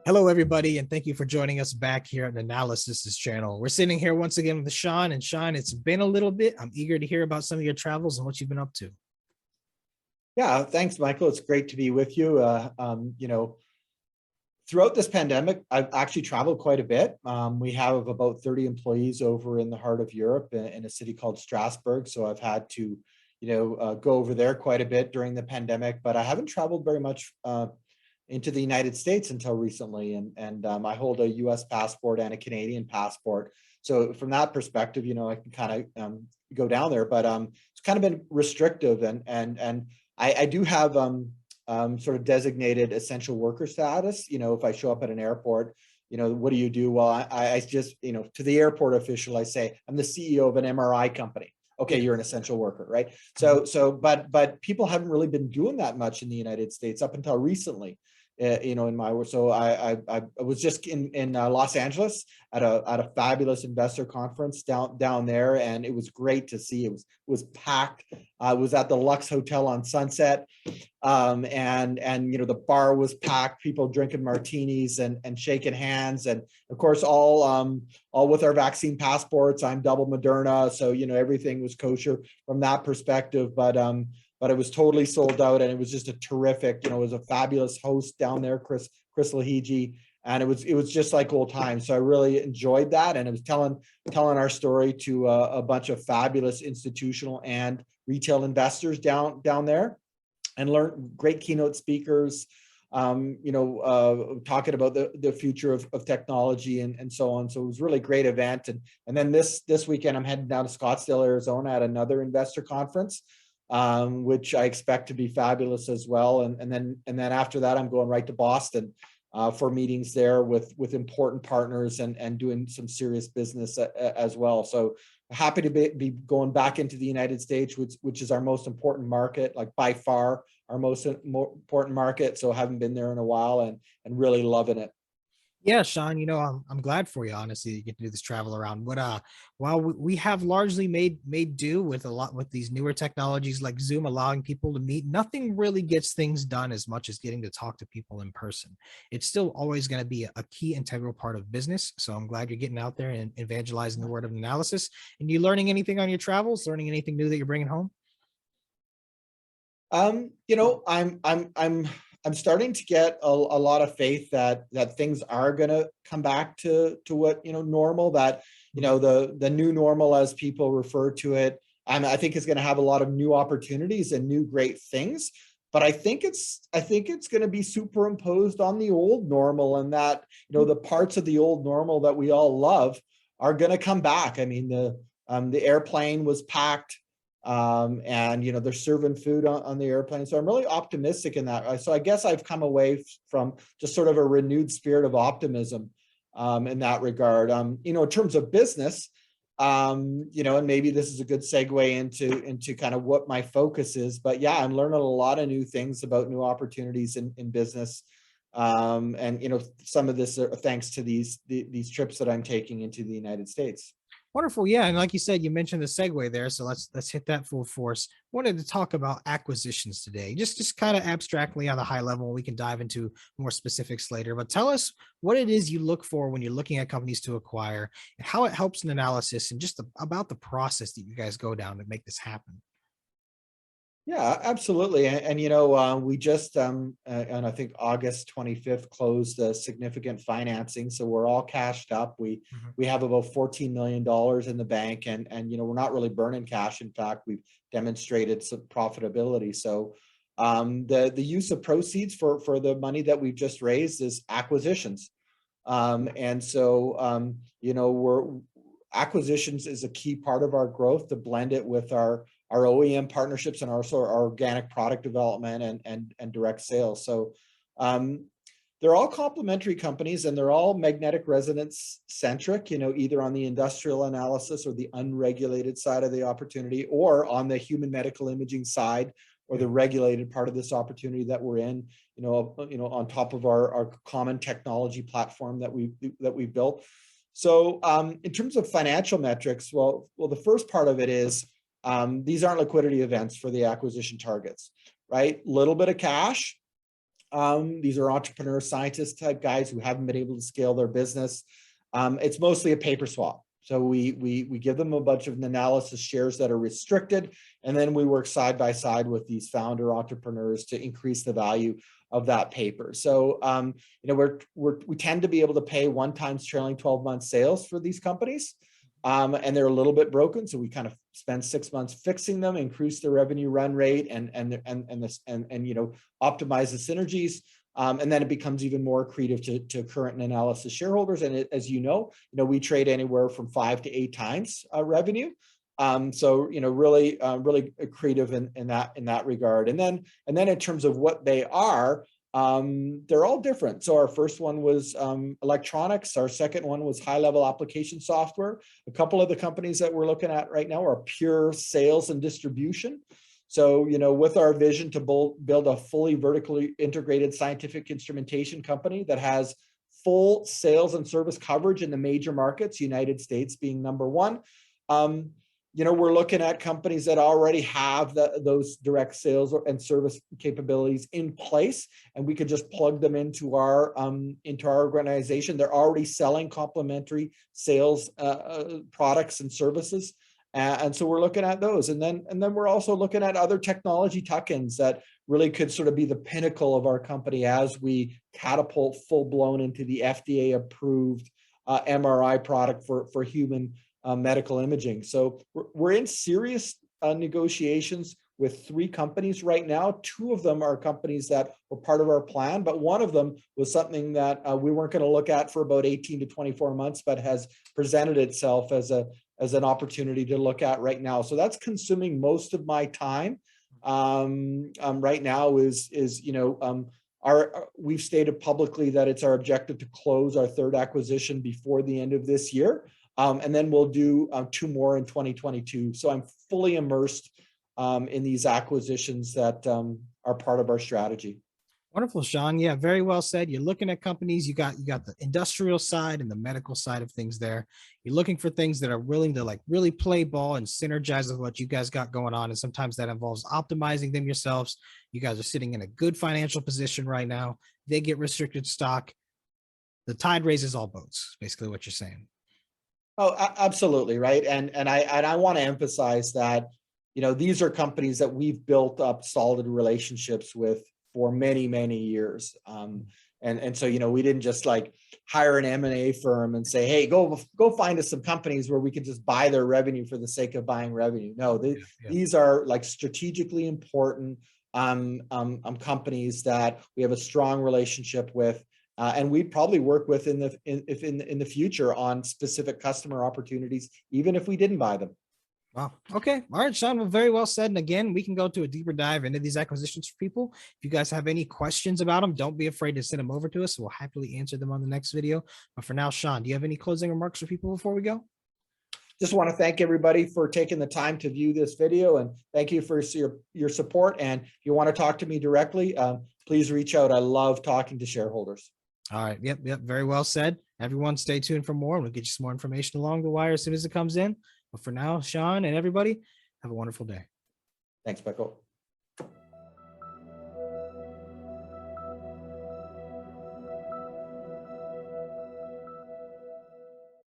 Hello, everybody, and thank you for joining us back here at the Nanalysis channel. We're sitting here once again with Sean, and Sean, it's been a little bit. I'm eager to hear about some of your travels and what you've been up to. Yeah, thanks, Michael. It's great to be with you. Throughout this pandemic, I've actually traveled quite a bit. We have about 30 employees over in the heart of Europe in a city called Strasbourg. So I've had to, go over there quite a bit during the pandemic, but I haven't traveled very much into the United States until recently. And I hold a US passport and a Canadian passport. So from that perspective, I can kind of go down there, but it's kind of been restrictive and I do have sort of designated essential worker status. If I show up at an airport, what do you do? Well, I just, to the airport official, I say, I'm the CEO of an MRI company. Okay, you're an essential worker, right? But people haven't really been doing that much in the United States up until recently. In my work. So I was just in Los Angeles at a fabulous investor conference down there, and it was great to see. It was packed. I was at the Lux Hotel on Sunset, and the bar was packed. People drinking martinis and shaking hands, and of course all with our vaccine passports. I'm double Moderna, so everything was kosher from that perspective. But it was totally sold out, and it was just a terrific, it was a fabulous host down there, Chris Lahiji, and it was just like old times. So I really enjoyed that, and it was telling our story to a bunch of fabulous institutional and retail investors down there, and learned great keynote speakers, talking about the future of technology and so on. So it was really a great event, and then this weekend I'm heading down to Scottsdale, Arizona at another investor conference, which I expect to be fabulous as well. And then after that, I'm going right to Boston for meetings there with important partners and doing some serious business as well. So happy to be going back into the United States, which is our most important market, like by far our most important market. So haven't been there in a while and really loving it. Yeah, Sean, I'm glad for you, honestly, you get to do this travel around. But while we have largely made do with a lot with these newer technologies like Zoom allowing people to meet, nothing really gets things done as much as getting to talk to people in person. It's still always going to be a key integral part of business. So I'm glad you're getting out there and evangelizing the word of analysis. And you learning anything on your travels, learning anything new that you're bringing home? I'm starting to get a lot of faith that things are going to come back to what normal, that the new normal, as people refer to it. I think is going to have a lot of new opportunities and new great things, but I think it's going to be superimposed on the old normal, and that the parts of the old normal that we all love are going to come back. I mean, the airplane was packed. And they're serving food on the airplane. So I'm really optimistic in that. So I guess I've come away from just sort of a renewed spirit of optimism in that regard. In terms of business, and maybe this is a good segue into kind of what my focus is. But yeah, I'm learning a lot of new things about new opportunities in business. And some of this are thanks to these trips that I'm taking into the United States. Wonderful. Yeah. And like you said, you mentioned the segue there. So let's hit that full force. Wanted to talk about acquisitions today, just kind of abstractly on the high level. We can dive into more specifics later, but tell us what it is you look for when you're looking at companies to acquire and how it helps in analysis, and just about the process that you guys go down to make this happen. Yeah, absolutely. And we just, and I think August 25th closed a significant financing. So we're all cashed up. We have about $14 million in the bank, and we're not really burning cash. In fact, we've demonstrated some profitability. So the use of proceeds for the money that we've just raised is acquisitions. And so, acquisitions is a key part of our growth, to blend it with our OEM partnerships and also our organic product development and direct sales. So they're all complementary companies, and they're all magnetic resonance centric, either on the industrial analysis or the unregulated side of the opportunity, or on the human medical imaging side, or the regulated part of this opportunity that we're in, on top of our common technology platform that we built. So in terms of financial metrics, well, the first part of it is, these aren't liquidity events for the acquisition targets, right? Little bit of cash, These are entrepreneur scientist type guys who haven't been able to scale their business. It's mostly a paper swap. So we give them a bunch of Nanalysis shares that are restricted, and then we work side by side with these founder entrepreneurs to increase the value of that paper. So you know, we tend to be able to pay 1 times trailing 12 month sales for these companies. And they're a little bit broken, so we kind of spend 6 months fixing them, increase the revenue run rate, and you know, optimize the synergies, and then it becomes even more accretive to current Nanalysis shareholders. And as you know, we trade anywhere from 5 to 8 times revenue. So you know, really accretive in that regard. And then in terms of what they are, they're all different. So our first one was electronics. Our second one was high-level application software. A couple of the companies that we're looking at right now are pure sales and distribution. So, you know, with our vision to build a fully vertically integrated scientific instrumentation company that has full sales and service coverage in the major markets, United States being number one. You know, we're looking at companies that already have those direct sales and service capabilities in place, and we could just plug them into our organization. They're already selling complementary sales products and services, and so we're looking at those. And then we're also looking at other technology tuck-ins that really could sort of be the pinnacle of our company as we catapult full blown into the FDA approved MRI product for human medical imaging. So we're in serious negotiations with 3 companies right now. 2 of them are companies that were part of our plan, but one of them was something that we weren't going to look at for about 18 to 24 months, but has presented itself as an opportunity to look at right now. So that's consuming most of my time right now. You know, we've stated publicly that it's our objective to close our 3rd acquisition before the end of this year. And then we'll do 2 more in 2022. So I'm fully immersed in these acquisitions that are part of our strategy. Wonderful, Sean. Yeah, very well said. You're looking at companies. You got the industrial side and the medical side of things there. You're looking for things that are willing to like really play ball and synergize with what you guys got going on. And sometimes that involves optimizing them yourselves. You guys are sitting in a good financial position right now. They get restricted stock. The tide raises all boats, basically what you're saying. Oh, absolutely, right. And I want to emphasize that, you know, these are companies that we've built up solid relationships with for many, many years. And so, you know, we didn't just like hire an M&A firm and say, hey, go find us some companies where we can just buy their revenue for the sake of buying revenue. No, these are like strategically important companies that we have a strong relationship with. And we'd probably work with in the future on specific customer opportunities, even if we didn't buy them. Wow. Okay. All right, Sean. Well, very well said. And again, we can go to a deeper dive into these acquisitions for people. If you guys have any questions about them, don't be afraid to send them over to us. We'll happily answer them on the next video. But for now, Sean, do you have any closing remarks for people before we go? Just want to thank everybody for taking the time to view this video, and thank you for your support. And if you want to talk to me directly, please reach out. I love talking to shareholders. All right. Yep. Very well said. Everyone stay tuned for more. We'll get you some more information along the wire as soon as it comes in. But for now, Sean and everybody, have a wonderful day. Thanks, Michael.